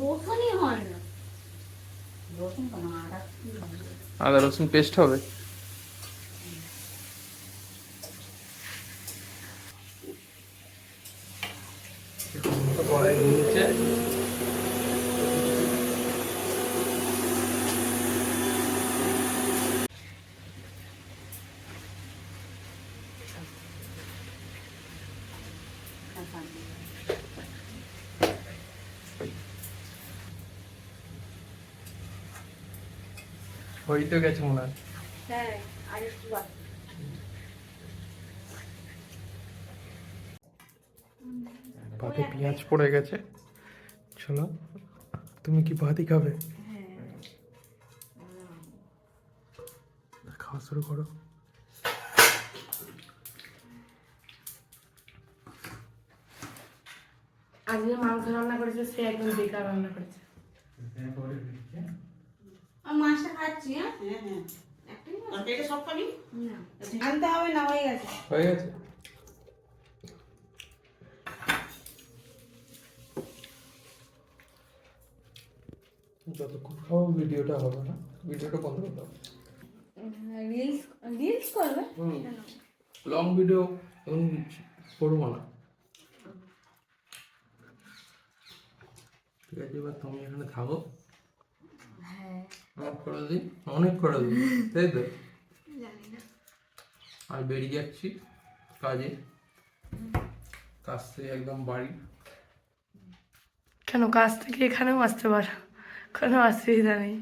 রসুনই হয় না। আদা রসুন পেস্ট হবে। কড়াই নিচে হইতে গেছে মনে হয়। হ্যাঁ, আর একটু বাকি। ভাতে পেঁয়াজ পড়ে গেছে। চলো, তুমি কি ভাতই খাবে? খাওয়া শুরু করো। আজকে মাংস রান্না করেছে, সে একদম বেকার রান্না করেছে। আমি মাছটা খাচ্ছি। হ্যাঁ হ্যাঁ, একটাই মাছ? আর পেটে সব খাবি? না, আনতে হবে না, হয়ে গেছে। হয়ে গেছে। যতক্ষণ খাও ভিডিওটা হবে না, ভিডিওটা বন্ধ করে দাও। রিলস রিলস করবে? লং ভিডিও এখন করবো না। ঠিক আছে, এবার তুমি এখানে থাকো। হ্যাঁ, অনেক করে দিই, অনেক করে দিই, তাই তো? জানি না। আর বেরিয়ে যাচ্ছি কাজে, কাজ থেকে একদম বাড়ি। কেন কাজ থেকে এখানেও আসতে পারো, কোনো অসুবিধা নেই।